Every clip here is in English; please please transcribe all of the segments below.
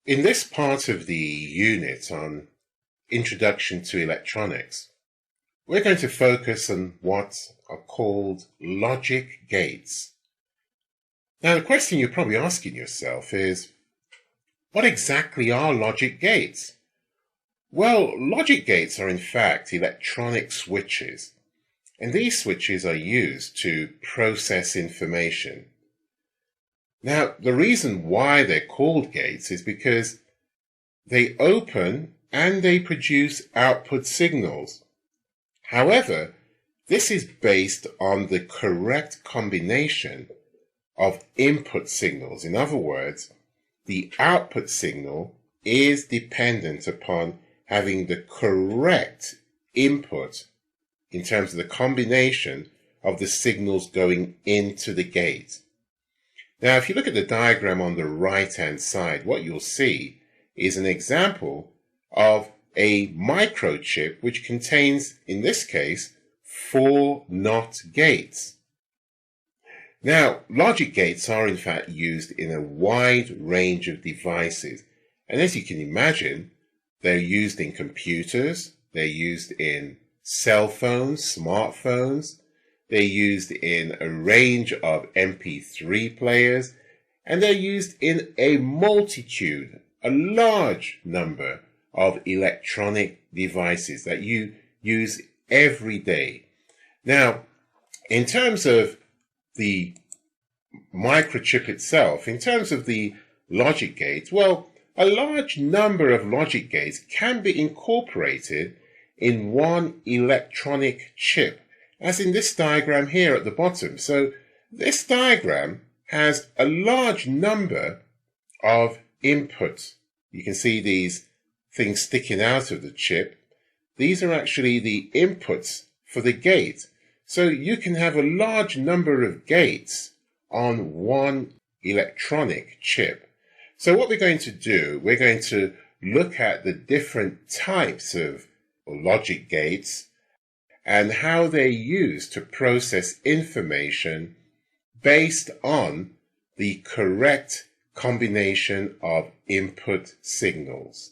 In this part of the unit on Introduction to Electronics, we're going to focus on what are called logic gates. Now, the question you're probably asking yourself is, what exactly are logic gates? Well, logic gates are in fact electronic switches, and these switches are used to process information. Now, the reason why they're called gates is because they open and they produce output signals. However, this is based on the correct combination of input signals. In other words, the output signal is dependent upon having the correct input in terms of the combination of the signals going into the gate. Now, if you look at the diagram on the right-hand side, what you'll see is an example of a microchip which contains, in this case, 4 NOT gates. Now, logic gates are in fact used in a wide range of devices. And as you can imagine, they're used in computers, they're used in cell phones, smartphones, they're used in a range of MP3 players, and they're used in a multitude, a large number of electronic devices that you use every day. Now, in terms of the microchip itself, in terms of the logic gates, well, a large number of logic gates can be incorporated in one electronic chip, as in this diagram here at the bottom. So this diagram has a large number of inputs. You can see these things sticking out of the chip. These are actually the inputs for the gate. So you can have a large number of gates on one electronic chip. So what we're going to do, we're going to look at the different types of logic gates and how they're used to process information based on the correct combination of input signals.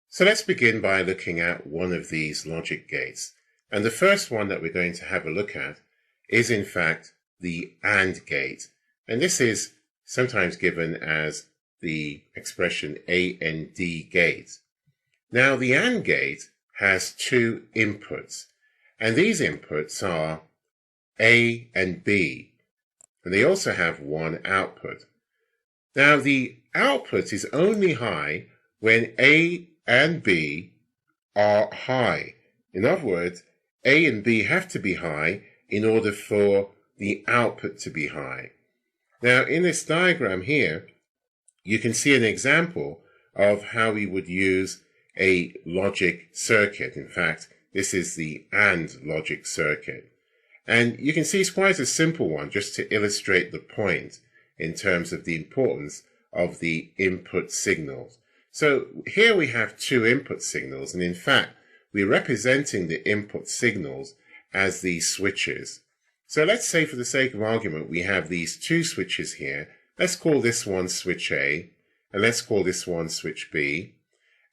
So let's begin by looking at one of these logic gates. And the first one that we're going to have a look at is in fact the AND gate. And this is sometimes given as the expression AND gate. Now the AND gate has 2 inputs, and these inputs are A and B, and they also have 1 output. Now the output is only high when A and B are high. In other words, A and B have to be high in order for the output to be high. Now in this diagram here, you can see an example of how we would use a logic circuit. In fact, this is the AND logic circuit. And you can see it's quite a simple one, just to illustrate the point in terms of the importance of the input signals. So here we have 2 input signals, and in fact, we're representing the input signals as these switches. So let's say, for the sake of argument, we have these 2 switches here. Let's call this one switch A, and let's call this one switch B.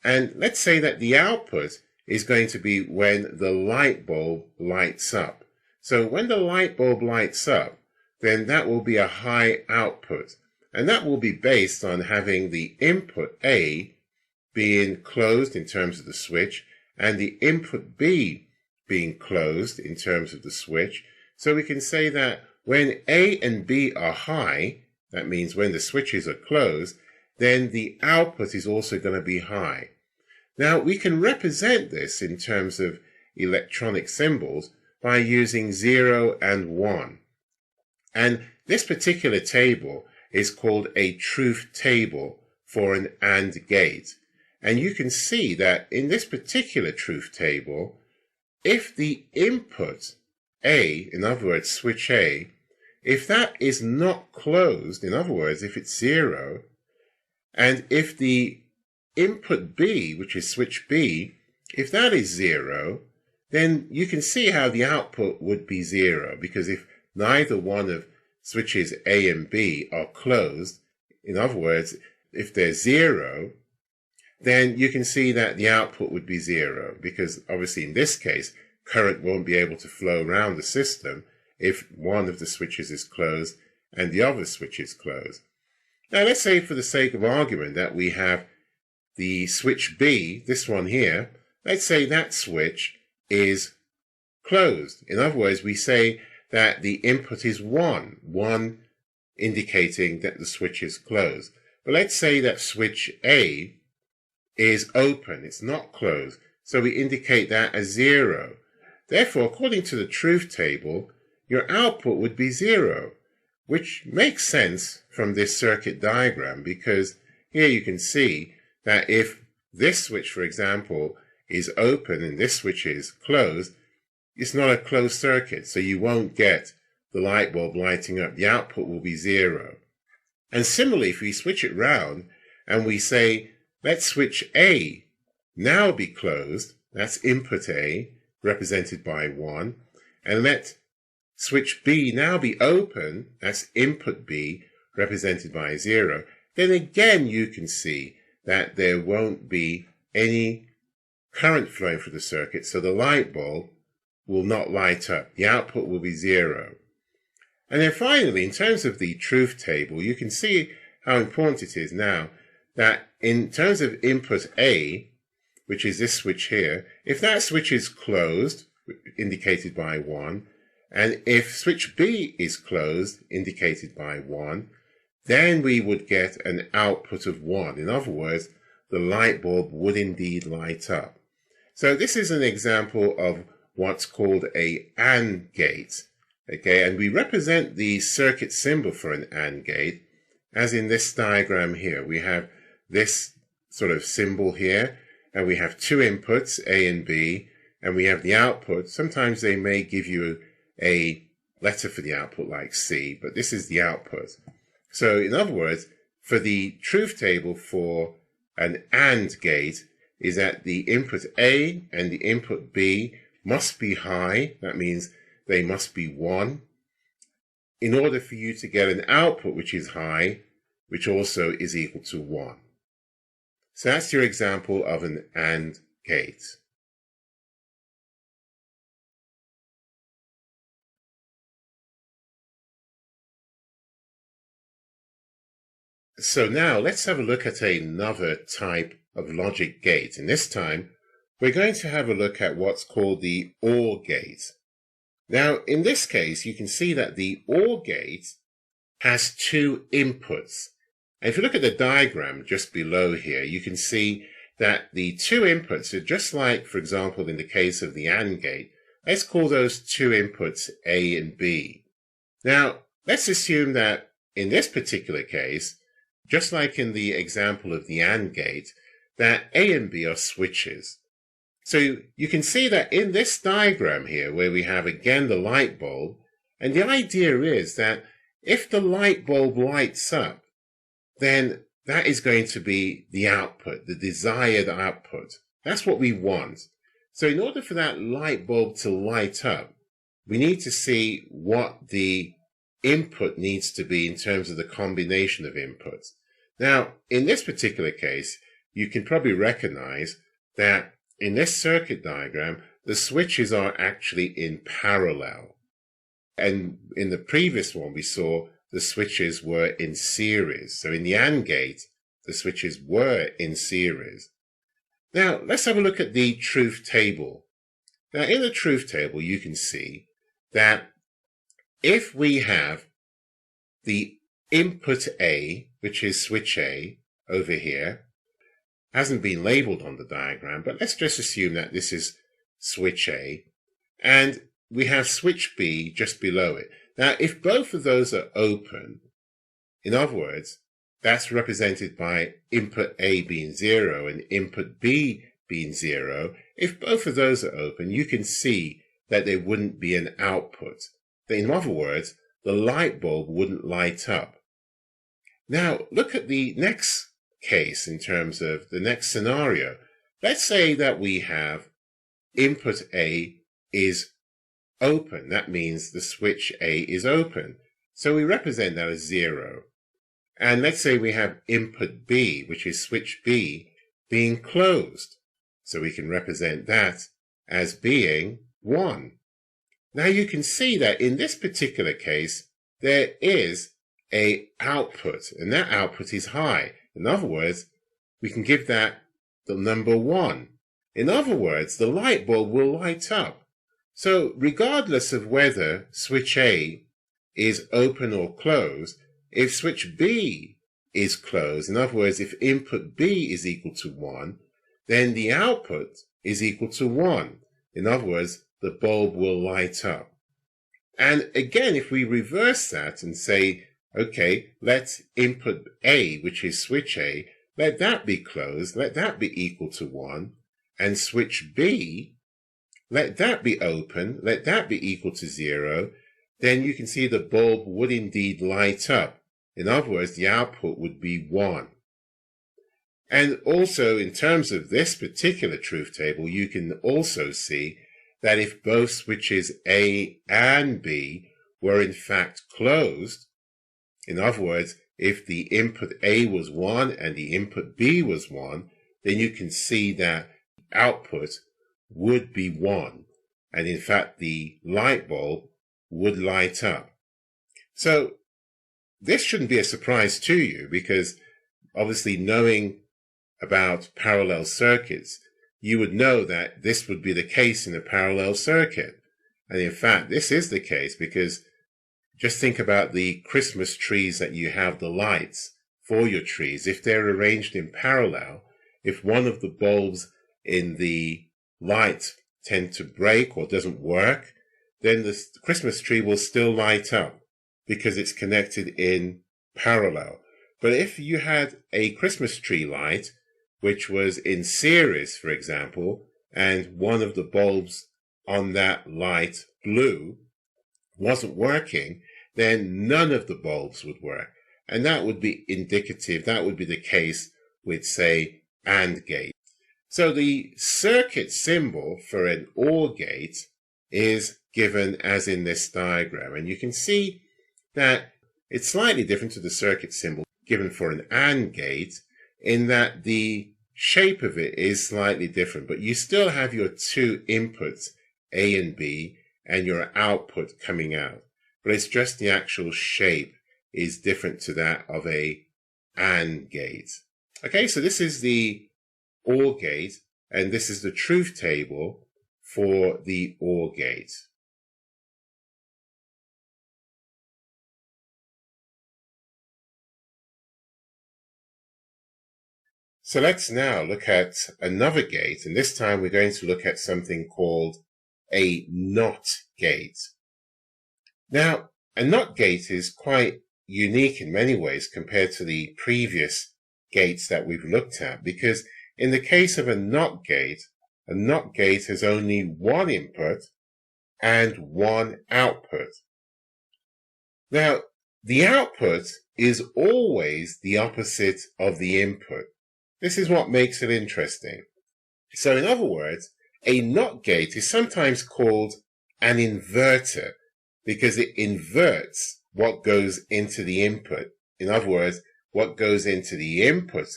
And let's say that the output is going to be when the light bulb lights up. So when the light bulb lights up, then that will be a high output. And that will be based on having the input A being closed in terms of the switch, and the input B being closed in terms of the switch. So we can say that when A and B are high, that means when the switches are closed, then the output is also going to be high. Now we can represent this in terms of electronic symbols by using 0 and 1. And this particular table is called a truth table for an AND gate. And you can see that in this particular truth table, if the input A, in other words switch A, if that is not closed, in other words if it's 0, and if the input B, which is switch B, If that is 0, then you can see how the output would be 0, because if neither one of switches A and B are closed, in other words, if they're 0, then you can see that the output would be 0, because obviously in this case, current won't be able to flow around the system if one of the switches is closed and the other switch is closed. Now let's say, for the sake of argument, that we have the switch B, this one here, let's say that switch is closed. In other words, we say that the input is 1 indicating that the switch is closed. But let's say that switch A is open, it's not closed, so we indicate that as 0. Therefore, according to the truth table, your output would be 0, which makes sense from this circuit diagram, because here you can see that if this switch, for example, is open and this switch is closed, it's not a closed circuit, so you won't get the light bulb lighting up. The output will be 0. And similarly, if we switch it round and we say, let switch A now be closed, that's input A, represented by 1, and let switch B now be open, that's input B, represented by 0, then again you can see that there won't be any current flowing through the circuit, so the light bulb will not light up. The output will be 0. And then finally, in terms of the truth table, you can see how important it is now that in terms of input A, which is this switch here, if that switch is closed, indicated by 1, and if switch B is closed, indicated by 1, then we would get an output of 1. In other words, the light bulb would indeed light up. So this is an example of what's called a AND gate. Okay, and we represent the circuit symbol for an AND gate as in this diagram here. We have this sort of symbol here, and we have two inputs, A and B, and we have the output. Sometimes they may give you a letter for the output like C, but this is the output. So in other words, for the truth table for an AND gate is that the input A and the input B must be high. That means they must be 1 in order for you to get an output which is high, which also is equal to 1. So that's your example of an AND gate. So now let's have a look at another type of logic gate. And this time we're going to have a look at what's called the OR gate. Now in this case you can see that the OR gate has two inputs. And if you look at the diagram just below here, you can see that the two inputs are just like, for example, in the case of the AND gate. Let's call those two inputs A and B. Now let's assume that in this particular case, just like in the example of the AND gate, that A and B are switches. So you can see that in this diagram here, where we have again the light bulb, and the idea is that if the light bulb lights up, then that is going to be the output, the desired output. That's what we want. So in order for that light bulb to light up, we need to see what the input needs to be in terms of the combination of inputs. Now, in this particular case, you can probably recognize that in this circuit diagram, the switches are actually in parallel. And in the previous one, we saw the switches were in series. So in the AND gate, the switches were in series. Now, let's have a look at the truth table. Now, in the truth table, you can see that if we have the input A, which is switch A over here, hasn't been labeled on the diagram, but let's just assume that this is switch A, and we have switch B just below it. Now, if both of those are open, in other words, that's represented by input A being 0 and input B being 0. If both of those are open, you can see that there wouldn't be an output. In other words, the light bulb wouldn't light up. Now, look at the next case in terms of the next scenario. Let's say that we have input A is open. That means the switch A is open. So we represent that as 0. And let's say we have input B, which is switch B, being closed. So we can represent that as being 1. Now you can see that in this particular case, there is an output, and that output is high. In other words, we can give that the number 1. In other words, the light bulb will light up. So regardless of whether switch A is open or closed, if switch B is closed, in other words, if input B is equal to 1, then the output is equal to 1. In other words, the bulb will light up. And again, if we reverse that and say, okay, let input A, which is switch A, let that be closed, let that be equal to 1, and switch B, let that be open, let that be equal to 0, then you can see the bulb would indeed light up. In other words, the output would be 1. And also, in terms of this particular truth table, you can also see that if both switches A and B were in fact closed, in other words, if the input A was 1 and the input B was 1, then you can see that output would be 1. And in fact, the light bulb would light up. So this shouldn't be a surprise to you, because obviously knowing about parallel circuits, you would know that this would be the case in a parallel circuit. And in fact, this is the case, because just think about the Christmas trees that you have, the lights for your trees. If they're arranged in parallel, if one of the bulbs in the light tend to break or doesn't work, then the Christmas tree will still light up because it's connected in parallel. But if you had a Christmas tree light which was in series, for example, and one of the bulbs on that light, blue, wasn't working, then none of the bulbs would work. And that would be indicative, that would be the case with, say, AND gate. So the circuit symbol for an OR gate is given as in this diagram. And you can see that it's slightly different to the circuit symbol given for an AND gate, in that the shape of it is slightly different, but you still have your two inputs, A and B, and your output coming out. But it's just the actual shape is different to that of a AND gate. Okay, so this is the OR gate, and this is the truth table for the OR gate. So let's now look at another gate, and this time we're going to look at something called a NOT gate. Now, a NOT gate is quite unique in many ways compared to the previous gates that we've looked at, because in the case of a NOT gate has only one input and one output. Now, the output is always the opposite of the input. This is what makes it interesting. So in other words, a NOT gate is sometimes called an inverter because it inverts what goes into the input. In other words, what goes into the input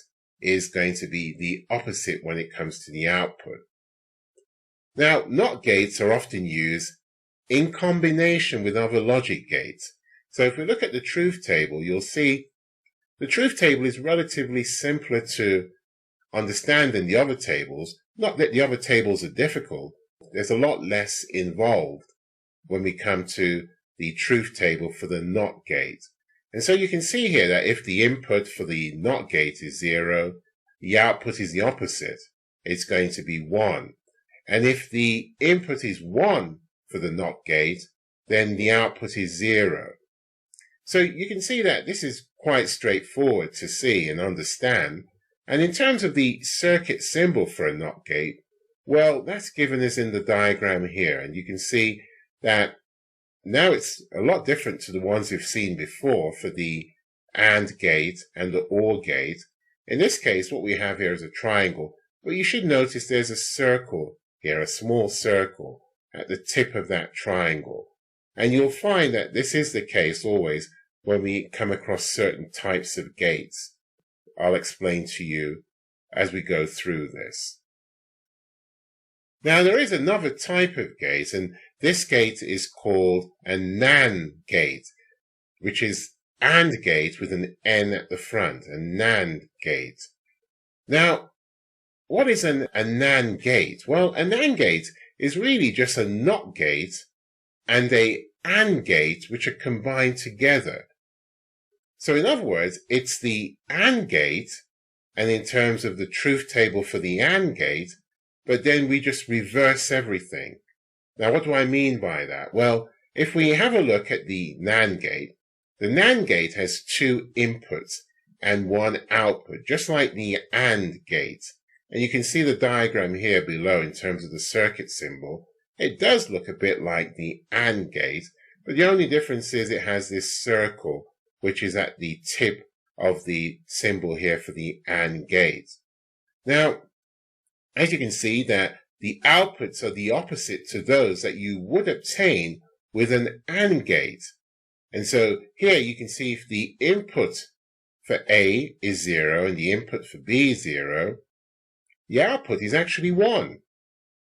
is going to be the opposite when it comes to the output. Now, NOT gates are often used in combination with other logic gates. So if we look at the truth table, you'll see the truth table is relatively simpler to understand than the other tables. Not that the other tables are difficult. There's a lot less involved when we come to the truth table for the NOT gate. And so you can see here that if the input for the NOT gate is 0, the output is the opposite. It's going to be 1. And if the input is 1 for the NOT gate, then the output is 0. So you can see that this is quite straightforward to see and understand. And in terms of the circuit symbol for a NOT gate, well, that's given us in the diagram here. And you can see that now it's a lot different to the ones we've seen before for the AND gate and the OR gate. In this case, what we have here is a triangle. But you should notice there's a circle here, a small circle at the tip of that triangle. And you'll find that this is the case always when we come across certain types of gates. I'll explain to you as we go through this. Now there is another type of gate, and this gate is called a NAND gate, which is AND gate with an N at the front, a NAND gate. Now, what is a NAND gate? Well, a NAND gate is really just a NOT gate and a AND gate which are combined together. So in other words, it's the AND gate, and in terms of the truth table for the AND gate, but then we just reverse everything. Now, what do I mean by that? Well, if we have a look at the NAND gate, the NAND gate has two inputs and one output, just like the AND gate. And you can see the diagram here below in terms of the circuit symbol. It does look a bit like the AND gate, but the only difference is it has this circle, which is at the tip of the symbol here for the AND gate. Now, as you can see that the outputs are the opposite to those that you would obtain with an AND gate. And so here you can see if the input for A is 0 and the input for B is 0, the output is actually 1.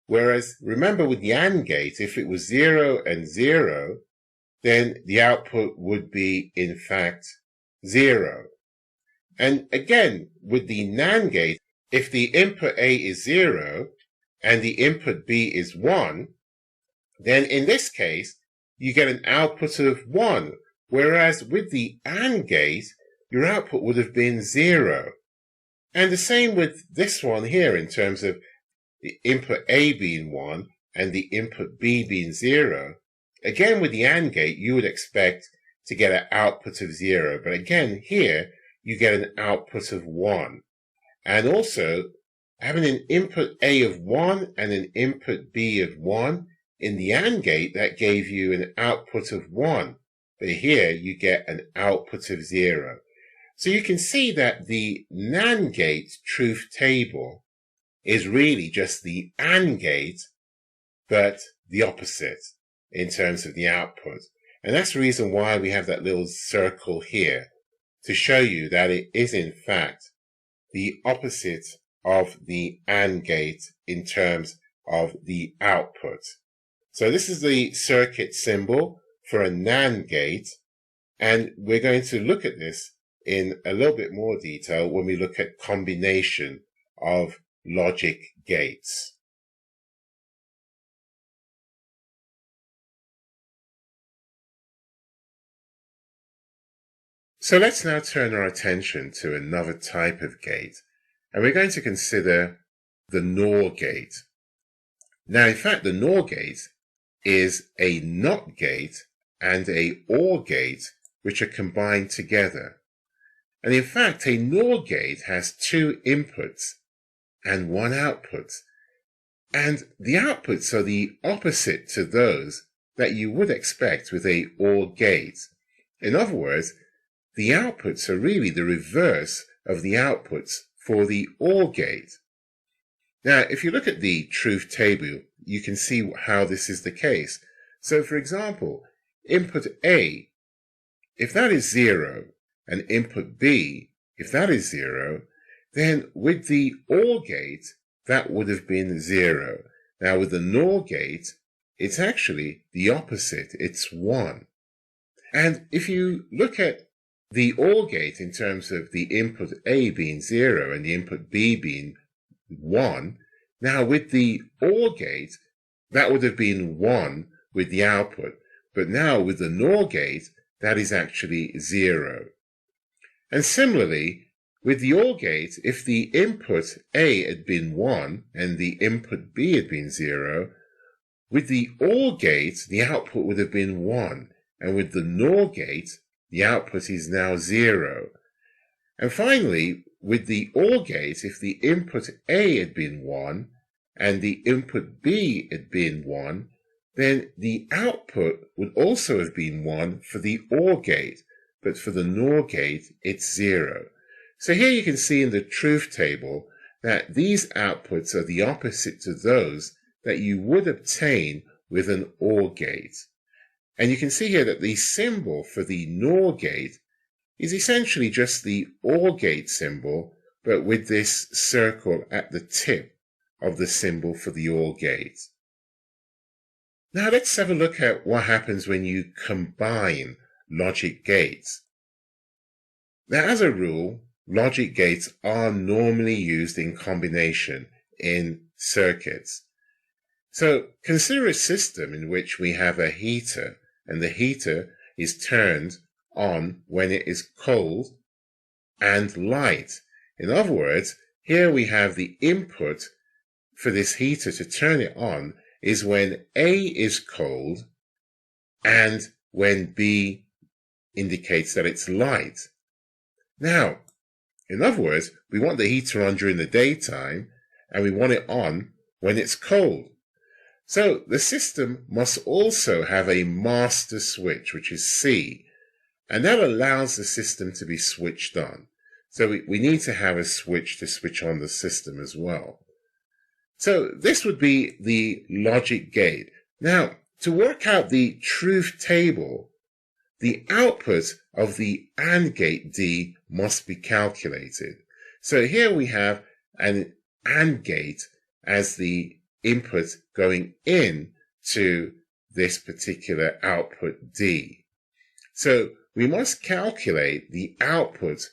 Whereas, remember with the AND gate, if it was 0 and 0, then the output would be, in fact, 0. And again, with the NAND gate, if the input A is 0 and the input B is 1, then in this case, you get an output of 1. Whereas with the AND gate, your output would have been 0. And the same with this one here in terms of the input A being 1 and the input B being 0. Again, with the AND gate, you would expect to get an output of 0. But again, here, you get an output of 1. And also, having an input A of 1 and an input B of 1, in the AND gate, that gave you an output of 1. But here, you get an output of 0. So you can see that the NAND gate truth table is really just the AND gate, but the opposite in terms of the output. And that's the reason why we have that little circle here, to show you that it is in fact the opposite of the AND gate in terms of the output. So this is the circuit symbol for a NAND gate, and we're going to look at this in a little bit more detail when we look at combination of logic gates. So let's now turn our attention to another type of gate, and we're going to consider the NOR gate. Now, in fact, the NOR gate is a NOT gate and a OR gate which are combined together. And in fact, a NOR gate has two inputs and one output. And the outputs are the opposite to those that you would expect with a OR gate. In other words, the outputs are really the reverse of the outputs for the OR gate. Now, if you look at the truth table, you can see how this is the case. So, for example, input A, if that is 0, and input B, if that is 0, then with the OR gate, that would have been 0. Now, with the NOR gate, it's actually the opposite. It's 1. And if you look at the OR gate in terms of the input A being 0 and the input B being 1, now with the OR gate, that would have been 1 with the output. But now with the NOR gate, that is actually 0. And similarly, with the OR gate, if the input A had been 1 and the input B had been 0, with the OR gate, the output would have been 1. And with the NOR gate, the output is now 0. And finally, with the OR gate, if the input A had been 1 and the input B had been 1, then the output would also have been 1 for the OR gate, but for the NOR gate, it's 0. So here you can see in the truth table that these outputs are the opposite to those that you would obtain with an OR gate. And you can see here that the symbol for the NOR gate is essentially just the OR gate symbol, but with this circle at the tip of the symbol for the OR gate. Now let's have a look at what happens when you combine logic gates. Now, as a rule, logic gates are normally used in combination in circuits. So consider a system in which we have a heater, and the heater is turned on when it is cold and light. In other words, here we have the input for this heater to turn it on is when A is cold and when B indicates that it's light. Now, in other words, we want the heater on during the daytime and we want it on when it's cold. So the system must also have a master switch, which is C, and that allows the system to be switched on. So we need to have a switch to switch on the system as well. So this would be the logic gate. Now, to work out the truth table, the output of the AND gate D must be calculated. So here we have an AND gate as the input going in to this particular output D. So we must calculate the output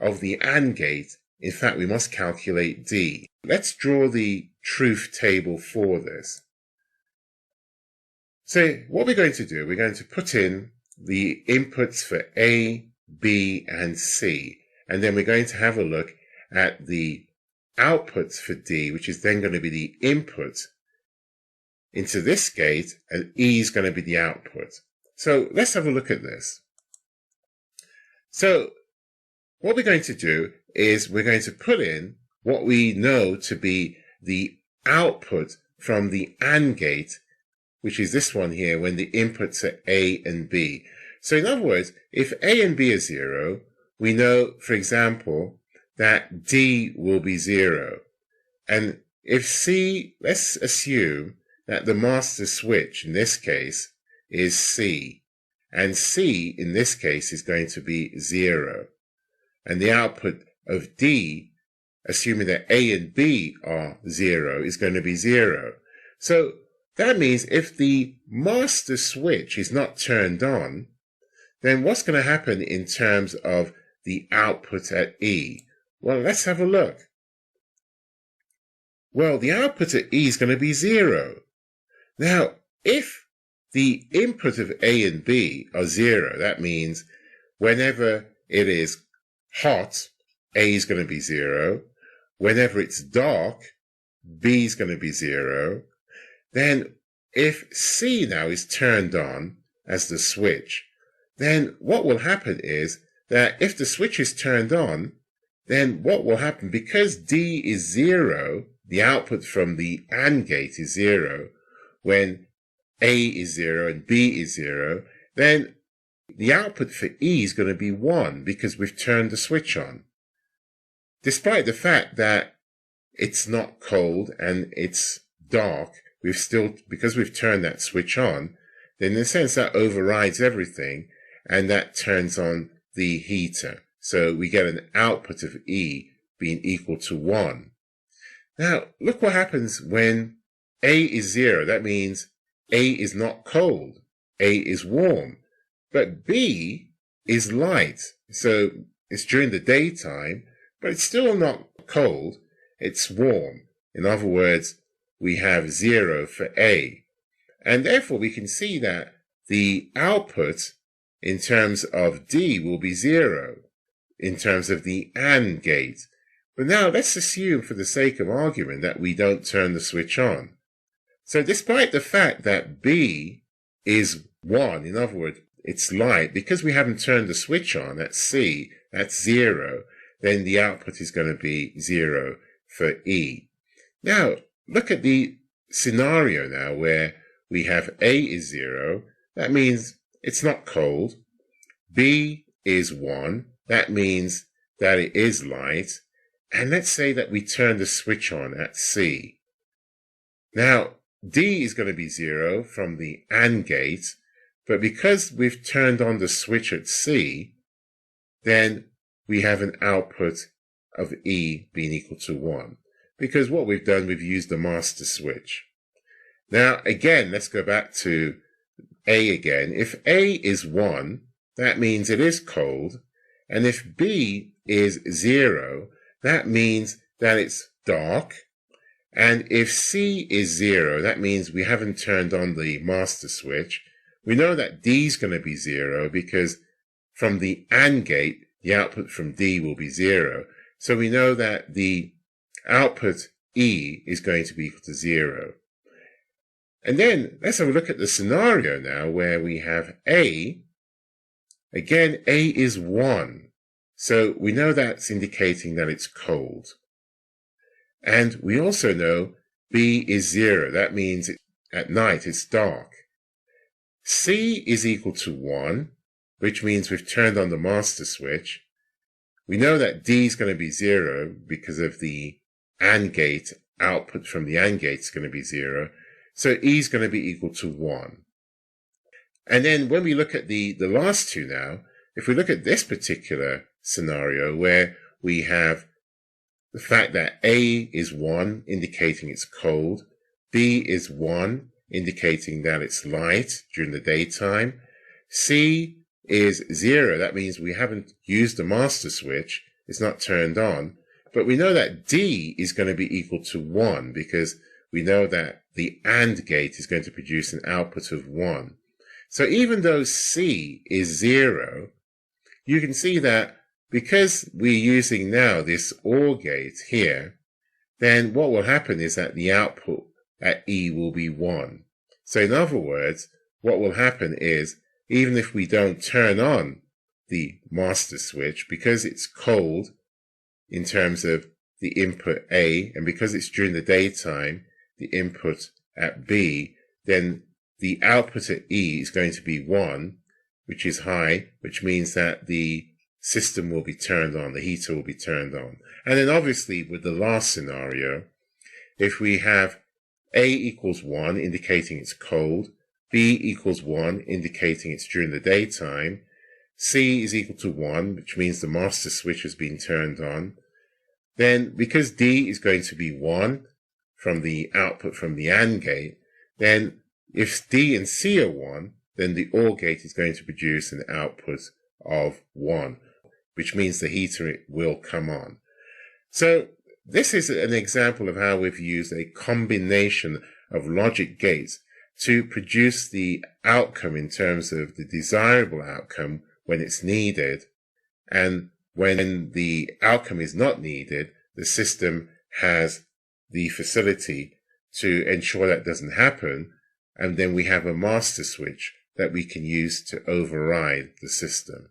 of the AND gate. In fact, we must calculate D. Let's draw the truth table for this. So what we're going to do, we're going to put in the inputs for A, B, and C, and then we're going to have a look at the outputs for D, which is then going to be the input into this gate, and E is going to be the output. So let's have a look at this. So what we're going to do is we're going to put in what we know to be the output from the AND gate, which is this one here, when the inputs are A and B. So in other words, if A and B are 0, we know, for example, that D will be 0. And if C, let's assume that the master switch in this case is C, and C in this case is going to be 0. And the output of D, assuming that A and B are 0, is going to be 0. So that means if the master switch is not turned on, then what's going to happen in terms of the output at E? Well, let's have a look. Well, the output at E is going to be 0. Now, if the input of A and B are 0, that means whenever it is hot, A is going to be 0. Whenever it's dark, B is going to be 0. Then if C now is turned on as the switch, then what will happen is that if the switch is turned on, then what will happen, because D is 0, the output from the AND gate is 0, when A is 0 and B is 0, then the output for E is going to be 1 because we've turned the switch on. Despite the fact that it's not cold and it's dark, because we've turned that switch on, then in a sense that overrides everything and that turns on the heater. So we get an output of E being equal to 1. Now, look what happens when A is 0. That means A is not cold. A is warm. But B is light. So it's during the daytime, but it's still not cold. It's warm. In other words, we have 0 for A. And therefore we can see that the output in terms of D will be 0 in terms of the AND gate. But now let's assume for the sake of argument that we don't turn the switch on. So despite the fact that B is 1, in other words, it's light, because we haven't turned the switch on at C, that's 0, then the output is going to be 0 for E. Now, look at the scenario now where we have A is 0. That means it's not cold. B is 1. That means that it is light. And let's say that we turn the switch on at C. Now, D is going to be 0 from the AND gate, but because we've turned on the switch at C, then we have an output of E being equal to 1. Because what we've done, we've used the master switch. Now, again, let's go back to A again. If A is 1, that means it is cold. And if B is 0, that means that it's dark. And if C is 0, that means we haven't turned on the master switch. We know that D is going to be 0 because from the AND gate, the output from D will be 0. So we know that the output E is going to be equal to 0. And then let's have a look at the scenario now where we have A. Again, A is 1. So we know that's indicating that it's cold. And we also know B is 0. That means at night it's dark. C is equal to 1, which means we've turned on the master switch. We know that D is going to be 0 because of the AND gate. Output from the AND gate is going to be 0. So E is going to be equal to 1. And then when we look at the last two now, if we look at this particular scenario where we have the fact that A is 1, indicating it's cold, B is 1, indicating that it's light during the daytime, C is 0, that means we haven't used the master switch, it's not turned on, but we know that D is going to be equal to 1 because we know that the AND gate is going to produce an output of 1. So even though C is 0, you can see that because we're using now this OR gate here, then what will happen is that the output at E will be 1. So in other words, what will happen is even if we don't turn on the master switch, because it's cold in terms of the input A, and because it's during the daytime, the input at B, then the output at E is going to be 1, which is high, which means that the system will be turned on, the heater will be turned on. And then obviously with the last scenario, if we have A equals 1, indicating it's cold, B equals 1, indicating it's during the daytime, C is equal to 1, which means the master switch has been turned on, then because D is going to be 1 from the output from the AND gate, then if D and C are 1, then the OR gate is going to produce an output of 1, which means the heater will come on. So this is an example of how we've used a combination of logic gates to produce the outcome in terms of the desirable outcome when it's needed, and when the outcome is not needed, the system has the facility to ensure that doesn't happen, and then we have a master switch that we can use to override the system.